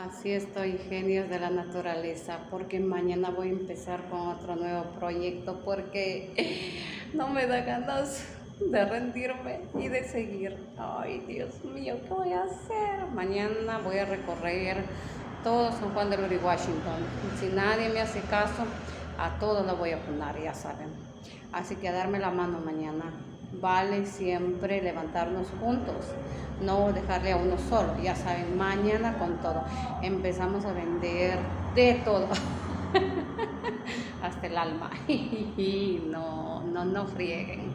Así estoy, genios de la naturaleza, porque mañana voy a empezar con otro nuevo proyecto, porque no me da ganas de rendirme y de seguir. Ay, Dios mío, ¿qué voy a hacer? Mañana voy a recorrer todo San Juan del Uri, Washington. Si nadie me hace caso, a todo lo voy a poner, ya saben. Así que a darme la mano mañana. Vale siempre levantarnos juntos, no dejarle a uno solo, ya saben, mañana con todo. Empezamos a vender de todo, hasta el alma. No frieguen.